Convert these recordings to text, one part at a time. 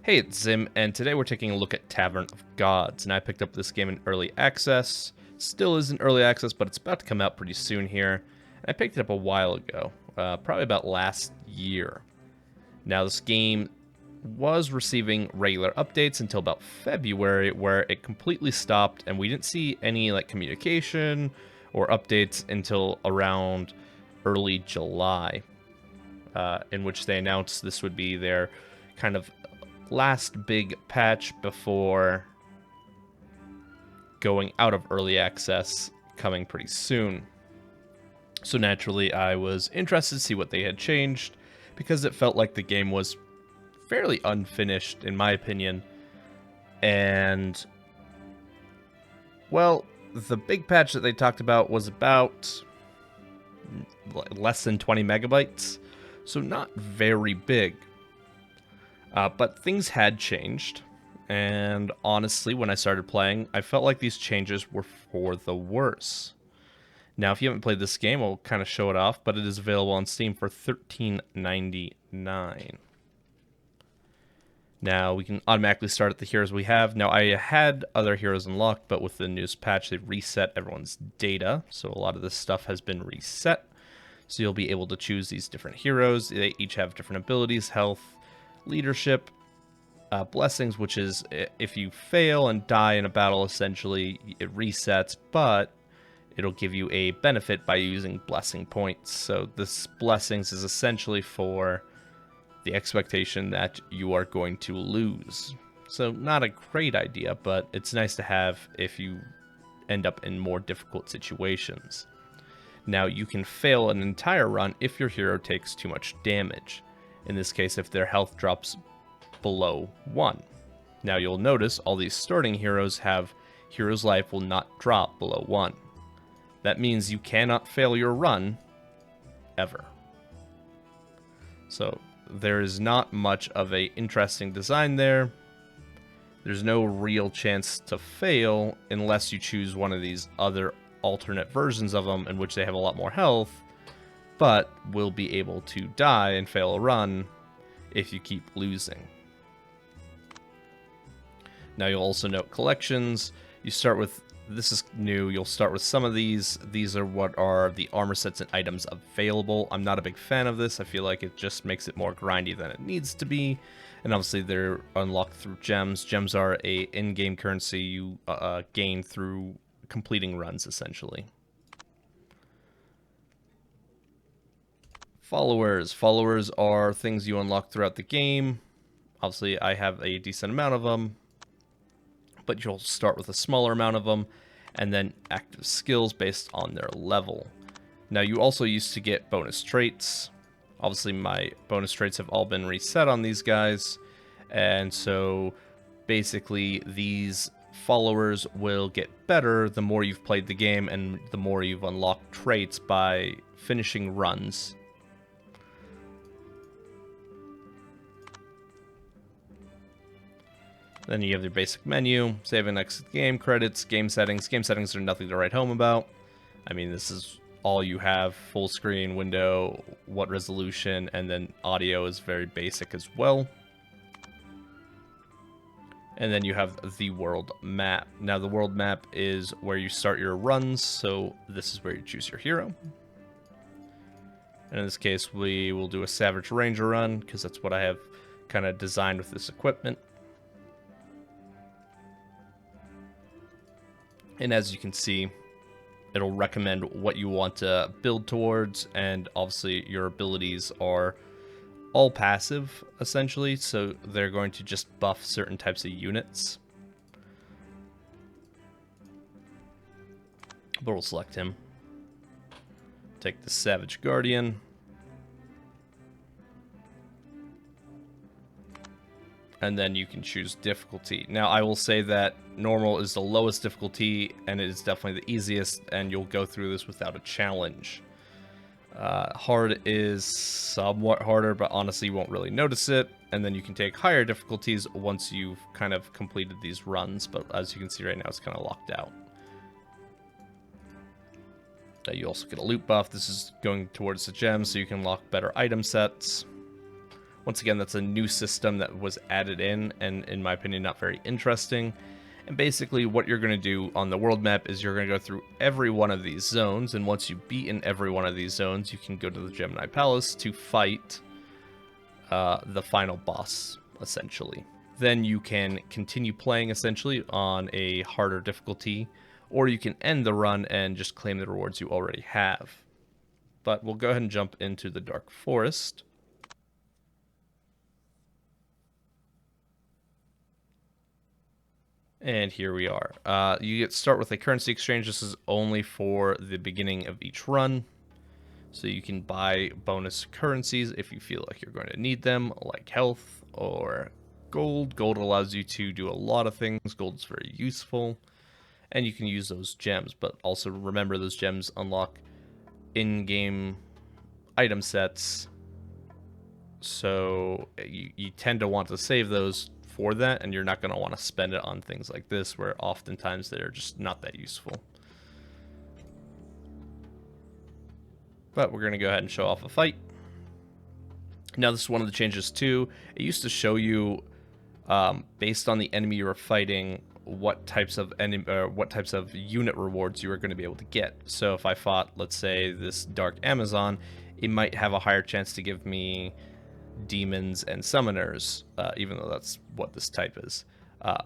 Hey, it's Zim, and today we're taking a look at Tavern of Gods, and I picked up this game in early access. Still is in early access, but it's about to come out pretty soon here. And I picked it up a while ago, probably about last year. Now, this game was receiving regular updates until about February, where it completely stopped, and we didn't see any communication or updates until around early July, in which they announced this would be their kind of last big patch before going out of early access coming pretty soon. So naturally, I was interested to see what they had changed because it felt like the game was fairly unfinished, in my opinion. And, well, the big patch that they talked about was about less than 20 megabytes, so not very big. But things had changed, and honestly, when I started playing, I felt like these changes were for the worse. Now, if you haven't played this game, I'll kind of show it off, but it is available on Steam for $13.99. Now, we can automatically start at the heroes we have. Now, I had other heroes unlocked, but with the newest patch, they reset everyone's data, so a lot of this stuff has been reset. So you'll be able to choose these different heroes. They each have different abilities, health, leadership, blessings, which is if you fail and die in a battle, essentially it resets, but it'll give you a benefit by using blessing points. So this blessings is essentially for the expectation that you are going to lose. So not a great idea, but it's nice to have if you end up in more difficult situations. Now, you can fail an entire run if your hero takes too much damage. In this case, if their health drops below 1. Now, you'll notice all these starting heroes have hero's life will not drop below 1. That means you cannot fail your run ever. So, there is not much of a interesting design there. There's no real chance to fail unless you choose one of these other alternate versions of them in which they have a lot more health, but will be able to die and fail a run if you keep losing. Now, you'll also note collections. You start with, this is new, you'll start with some of these. These are what are the armor sets and items available. I'm not a big fan of this. I feel like it just makes it more grindy than it needs to be. And obviously, they're unlocked through gems. Gems are a in-game currency you gain through completing runs, essentially. Followers. Followers are things you unlock throughout the game. Obviously, I have a decent amount of them, but you'll start with a smaller amount of them, and then active skills based on their level. Now, you also used to get bonus traits. Obviously, my bonus traits have all been reset on these guys, and so basically these followers will get better the more you've played the game and the more you've unlocked traits by finishing runs. Then you have your basic menu, save and exit game, credits, game settings. Game settings are nothing to write home about. I mean, this is all you have. Full screen, window, what resolution, and then audio is very basic as well. And then you have the world map. Now, the world map is where you start your runs, so this is where you choose your hero. And in this case, we will do a Savage Ranger run, because that's what I have kind of designed with this equipment. And as you can see, it'll recommend what you want to build towards, and obviously your abilities are all passive, essentially, so they're going to just buff certain types of units. But we'll select him. Take the Savage Guardian. And then you can choose difficulty. Now, I will say that normal is the lowest difficulty, and it is definitely the easiest, and you'll go through this without a challenge. Hard is somewhat harder, but honestly, you won't really notice it. And then you can take higher difficulties once you've kind of completed these runs, but as you can see right now, it's kind of locked out. You also get a loot buff. This is going towards the gems, so you can lock better item sets. Once again, that's a new system that was added in, and in my opinion, not very interesting. And basically what you're going to do on the world map is you're going to go through every one of these zones, and once you've beaten every one of these zones, you can go to the Gemini Palace to fight the final boss, essentially. Then you can continue playing, essentially, on a harder difficulty, or you can end the run and just claim the rewards you already have. But we'll go ahead and jump into the Dark Forest. And here we are. You start with a currency exchange. This is only for the beginning of each run. So you can buy bonus currencies if you feel like you're going to need them, like health or gold. Gold allows you to do a lot of things. Gold is very useful. And you can use those gems. But also remember, those gems unlock in-game item sets. So you tend to want to save those for that, and you're not going to want to spend it on things like this, where oftentimes they're just not that useful. But we're going to go ahead and show off a fight. Now, this is one of the changes too. It used to show you, based on the enemy you were fighting, what types of unit rewards you were going to be able to get. So if I fought, let's say, this Dark Amazon, it might have a higher chance to give me demons and summoners, even though that's what this type is.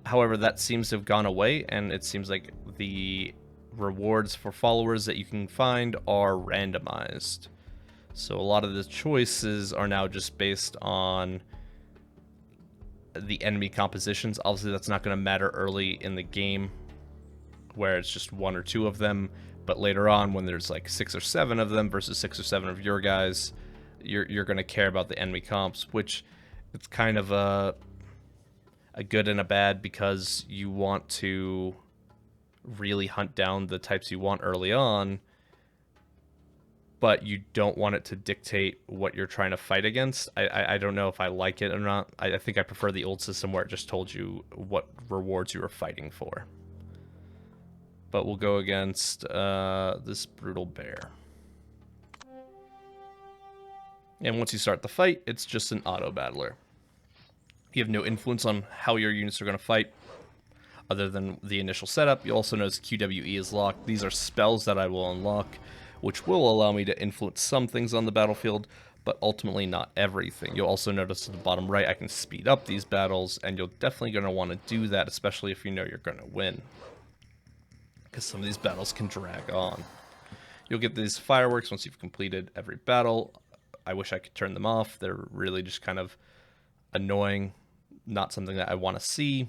However, that seems to have gone away, and it seems like the rewards for followers that you can find are randomized. So a lot of the choices are now just based on the enemy compositions. Obviously, that's not going to matter early in the game, where it's just one or two of them, but later on, when there's like 6 or 7 of them versus 6 or 7 of your guys, you're going to care about the enemy comps, which it's kind of a good and a bad, because you want to really hunt down the types you want early on, but you don't want it to dictate what you're trying to fight against. I don't know if I like it or not. I think I prefer the old system where it just told you what rewards you were fighting for. But we'll go against this Brutal Bear. And once you start the fight, it's just an auto battler. You have no influence on how your units are going to fight, other than the initial setup. You also notice QWE is locked. These are spells that I will unlock, which will allow me to influence some things on the battlefield, but ultimately not everything. You'll also notice at the bottom right, I can speed up these battles, and you're definitely going to want to do that, especially if you know you're going to win, because some of these battles can drag on. You'll get these fireworks once you've completed every battle. I wish I could turn them off. They're really just kind of annoying, not something that I want to see.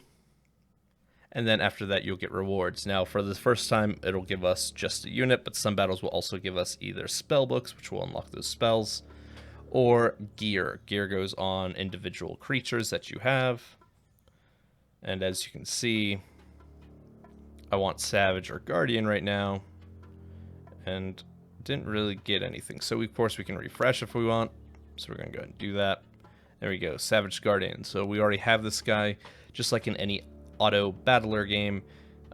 And then after that, you'll get rewards. Now, for the first time, it'll give us just a unit, but some battles will also give us either spell books, which will unlock those spells, or gear. Gear goes on individual creatures that you have. And as you can see, I want Savage or Guardian right now, and didn't really get anything. So, of course, we can refresh if we want. So we're going to go ahead and do that. There we go, Savage Guardian. So we already have this guy, just like in any auto battler game.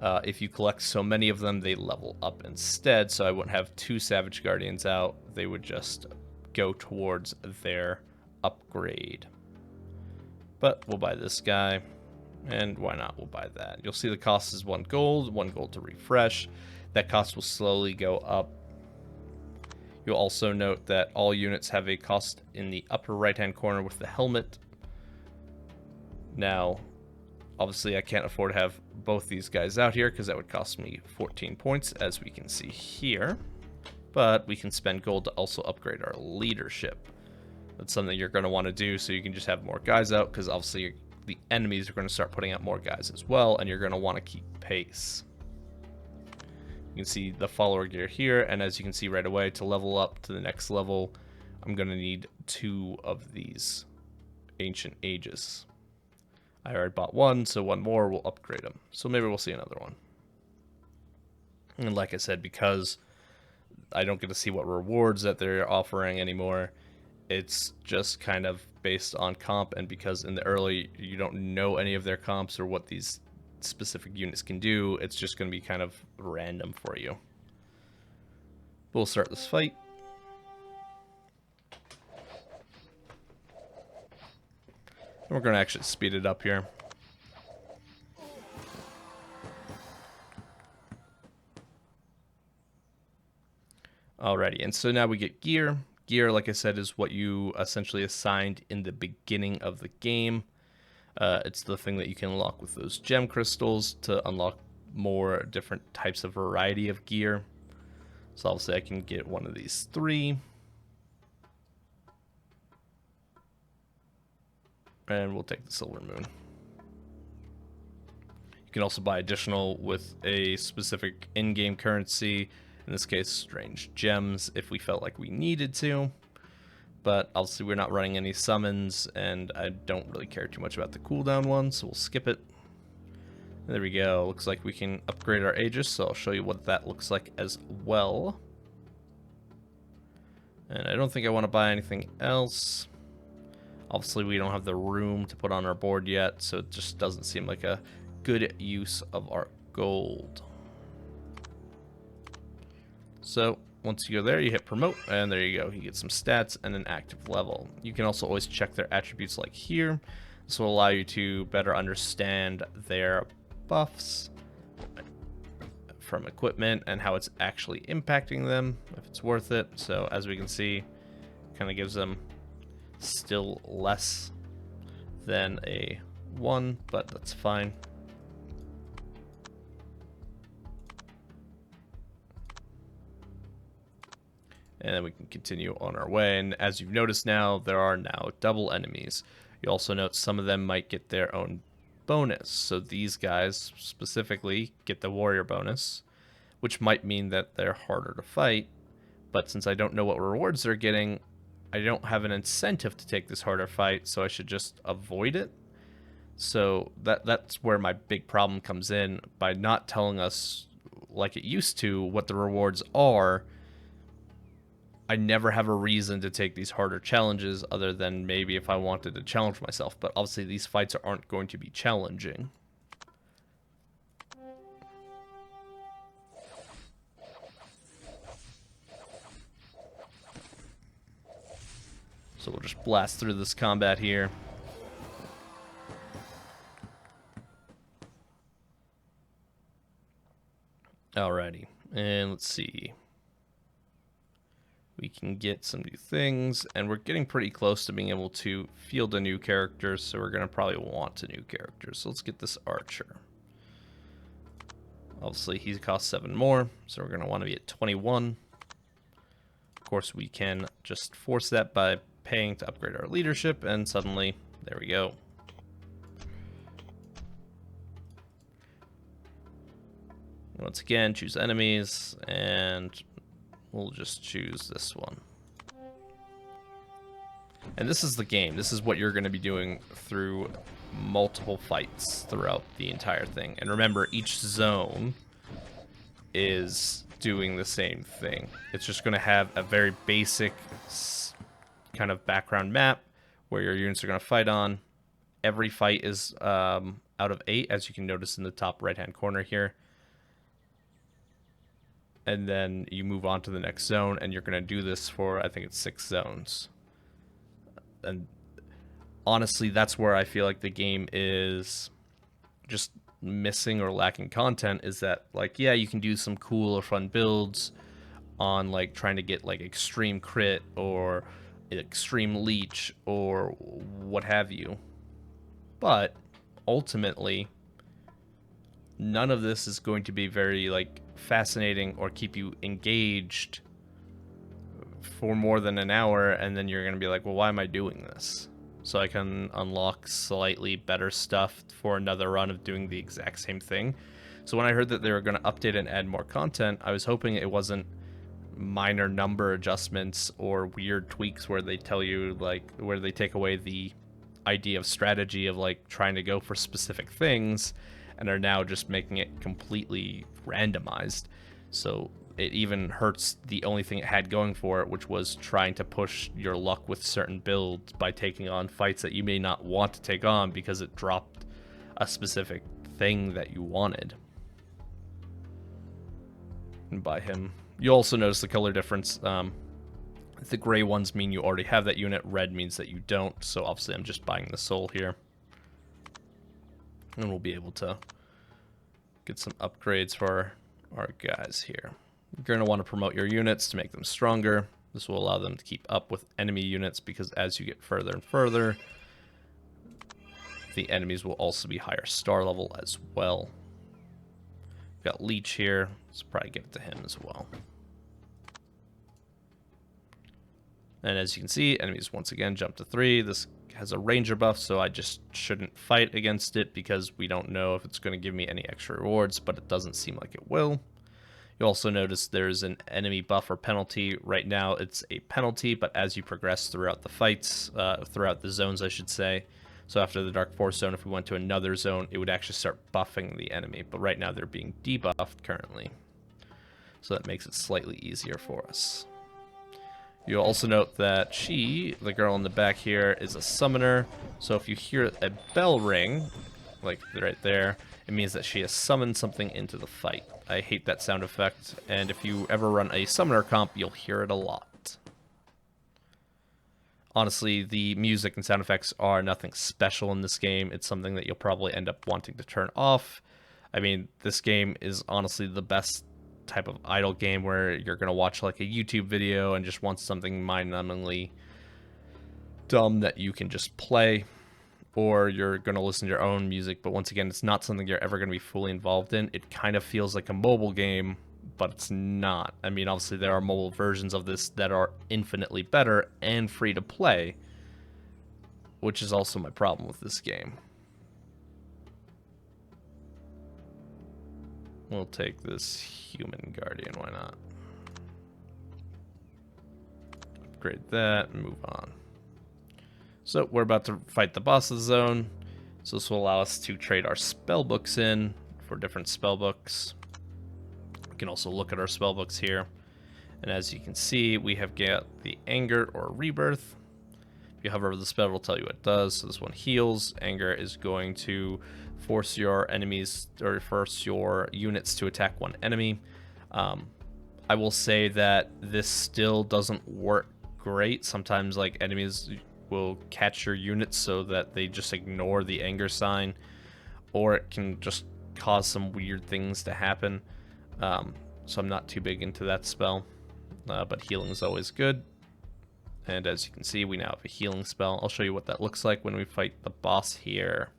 If you collect so many of them, they level up instead, so I wouldn't have 2 Savage Guardians out. They would just go towards their upgrade. But we'll buy this guy, and why not, we'll buy that. You'll see the cost is 1 gold to refresh. That cost will slowly go up. You'll also note that all units have a cost in the upper right hand corner with the helmet. Now, obviously, I can't afford to have both these guys out here, because that would cost me 14 points, as we can see here. But we can spend gold to also upgrade our leadership. That's something you're going to want to do, so you can just have more guys out, because obviously the enemies are going to start putting out more guys as well, and you're going to want to keep pace. You can see the follower gear here, and as you can see right away, to level up to the next level, I'm going to need 2 of these Ancient Aegis. I already bought 1, so 1 more will upgrade them. So maybe we'll see another one. And like I said, because I don't get to see what rewards that they're offering anymore, it's just kind of based on comp, and because in the early you don't know any of their comps or what these specific units can do, it's just going to be kind of random for you. We'll start this fight. we're going to actually speed it up here. Alrighty, and so now we get gear. Gear, like I said, is what you essentially assigned in the beginning of the game. It's the thing that you can unlock with those gem crystals to unlock more different types of variety of gear. So obviously I can get one of these 3. And we'll take the Silver Moon. You can also buy additional with a specific in-game currency. In this case, strange gems, if we felt like we needed to. But obviously we're not running any summons, and I don't really care too much about the cooldown one, so we'll skip it. There we go. Looks like we can upgrade our Aegis, so I'll show you what that looks like as well. And I don't think I want to buy anything else. Obviously we don't have the room to put on our board yet, so it just doesn't seem like a good use of our gold. So once you go there, you hit promote, and there you go. You get some stats and an active level. You can also always check their attributes like here. This will allow you to better understand their buffs from equipment and how it's actually impacting them, if it's worth it. So as we can see, kind of gives them still less than a 1, but that's fine. And then we can continue on our way. And as you've noticed now, there are now double enemies. You also note some of them might get their own bonus. So these guys specifically get the warrior bonus, which might mean that they're harder to fight. But since I don't know what rewards they're getting, I don't have an incentive to take this harder fight, so I should just avoid it. So that's where my big problem comes in. By not telling us, like it used to, what the rewards are, I never have a reason to take these harder challenges other than maybe if I wanted to challenge myself. But obviously these fights aren't going to be challenging. So we'll just blast through this combat here. Alrighty, and let's see. We can get some new things, and we're getting pretty close to being able to field a new character, so we're going to probably want a new character. So let's get this archer. Obviously, he costs 7 more, so we're going to want to be at 21. Of course, we can just force that by paying to upgrade our leadership, and suddenly, there we go. Once again, choose enemies, and we'll just choose this one. And this is the game. This is what you're going to be doing through multiple fights throughout the entire thing. And remember, each zone is doing the same thing. It's just going to have a very basic kind of background map where your units are going to fight on. Every fight is out of 8, as you can notice in the top right-hand corner here. And then you move on to the next zone, and you're going to do this for, I think it's 6 zones. And honestly, that's where I feel like the game is just missing or lacking content, is that, like, yeah, you can do some cool or fun builds on, like, trying to get, like, extreme crit or extreme leech or what have you. But ultimately, none of this is going to be very, like, fascinating or keep you engaged for more than an hour, and then you're going to be like, well, why am I doing this? So I can unlock slightly better stuff for another run of doing the exact same thing. So when I heard that they were going to update and add more content, I was hoping it wasn't minor number adjustments or weird tweaks where they tell you, like, where they take away the idea of strategy of, like, trying to go for specific things and are now just making it completely randomized. So it even hurts the only thing it had going for it, which was trying to push your luck with certain builds by taking on fights that you may not want to take on because it dropped a specific thing that you wanted. And by him, you also notice the color difference. The gray ones mean you already have that unit, red means that you don't, so obviously I'm just buying the soul here. And we'll be able to get some upgrades for our guys here. You're going to want to promote your units to make them stronger. This will allow them to keep up with enemy units, because as you get further and further, the enemies will also be higher star level as well. We've got Leech here. Let's probably give it to him as well. And as you can see, enemies once again jump to 3. This has a ranger buff, so I just shouldn't fight against it because we don't know if it's going to give me any extra rewards, but it doesn't seem like it will. You also notice there's an enemy buff or penalty. Right now it's a penalty, but as you progress throughout the fights, throughout the zones I should say, so after the Dark Forest zone, if we went to another zone, it would actually start buffing the enemy, but right now they're being debuffed currently. So that makes it slightly easier for us. You'll also note that she, the girl in the back here, is a summoner. So if you hear a bell ring, like right there, it means that she has summoned something into the fight. I hate that sound effect, and if you ever run a summoner comp, you'll hear it a lot. Honestly, the music and sound effects are nothing special in this game. It's something that you'll probably end up wanting to turn off. I mean, this game is honestly the best type of idle game where you're going to watch like a YouTube video and just want something mind-numbingly dumb that you can just play, or you're going to listen to your own music, but once again, it's not something you're ever going to be fully involved in. It kind of feels like a mobile game, but it's not. I mean, obviously there are mobile versions of this that are infinitely better and free to play, which is also my problem with this game. We'll take this human guardian, why not? Upgrade that and move on. So we're about to fight the boss of the zone. So this will allow us to trade our spell books in for different spell books. We can also look at our spell books here. And as you can see, we have got the Anger or Rebirth. If you hover over the spell, it'll tell you what it does. So this one heals. Anger is going to force your enemies, or force your units to attack one enemy. I will say that this still doesn't work great. Sometimes like enemies will catch your units so that they just ignore the anger sign, or it can just cause some weird things to happen. So I'm not too big into that spell, but healing is always good. And as you can see, we now have a healing spell. I'll show you what that looks like when we fight the boss here.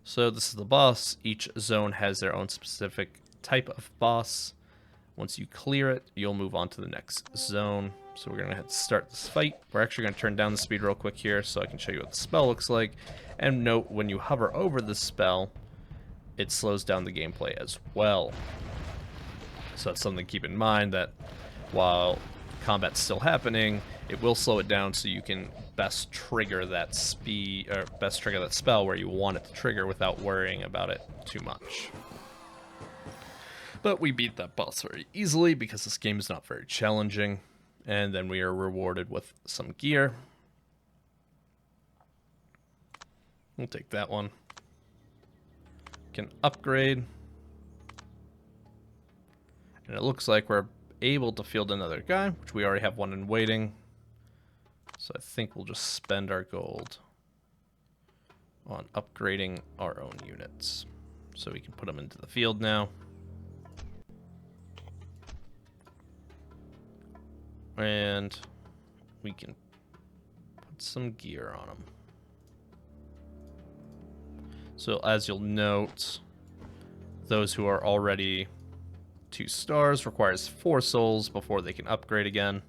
So this is the boss. Each zone has their own specific type of boss. Once you clear it, you'll move on to the next zone. So we're going to start this fight. We're actually going to turn down the speed real quick here so I can show you what the spell looks like. And note, when you hover over the spell, it slows down the gameplay as well. So that's something to keep in mind, that while combat's still happening, it will slow it down so you can best trigger that spell where you want it to trigger without worrying about it too much. But we beat that boss very easily because this game is not very challenging. And then we are rewarded with some gear. We'll take that one. Can upgrade. And it looks like we're able to field another guy, which we already have one in waiting. So I think we'll just spend our gold on upgrading our own units. So we can put them into the field now. And we can put some gear on them. So as you'll note, those who are already 2 stars requires 4 souls before they can upgrade again.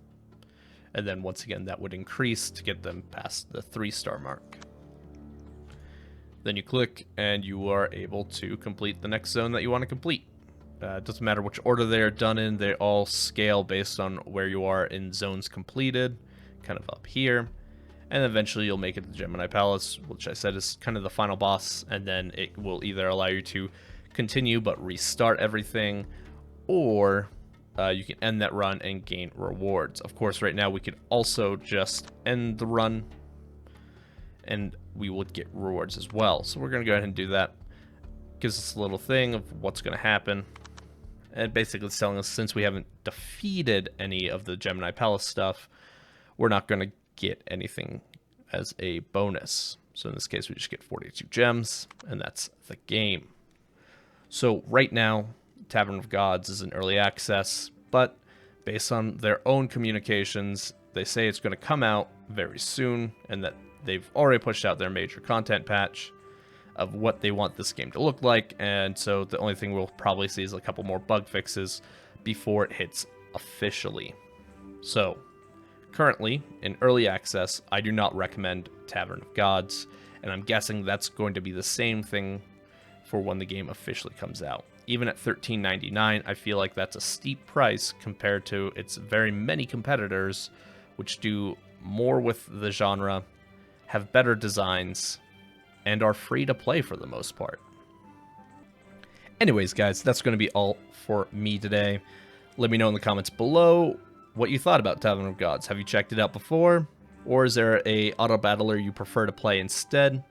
And then once again, that would increase to get them past the 3-star mark. Then you click and you are able to complete the next zone that you want to complete. It doesn't matter which order they are done in, they all scale based on where you are in zones completed, kind of up here. And eventually you'll make it to the Gemini Palace, which I said is kind of the final boss, and then it will either allow you to continue but restart everything, or you can end that run and gain rewards. Of course, right now we could also just end the run, and we would get rewards as well. So we're going to go ahead and do that. Gives us a little thing of what's going to happen. And basically it's telling us, since we haven't defeated any of the Gemini Palace stuff, we're not going to get anything as a bonus. So in this case, we just get 42 gems, and that's the game. So right now, Tavern of Gods is in early access, but based on their own communications, they say it's going to come out very soon, and that they've already pushed out their major content patch of what they want this game to look like, and so the only thing we'll probably see is a couple more bug fixes before it hits officially. So, currently, in early access, I do not recommend Tavern of Gods, and I'm guessing that's going to be the same thing for when the game officially comes out. Even at $13.99, I feel like that's a steep price compared to its very many competitors, which do more with the genre, have better designs, and are free to play for the most part. Anyways, guys, that's going to be all for me today. Let me know in the comments below what you thought about Tavern of Gods. Have you checked it out before? Or is there a auto battler you prefer to play instead?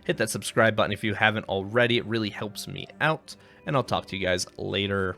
Hit that subscribe button if you haven't already. It really helps me out. And I'll talk to you guys later.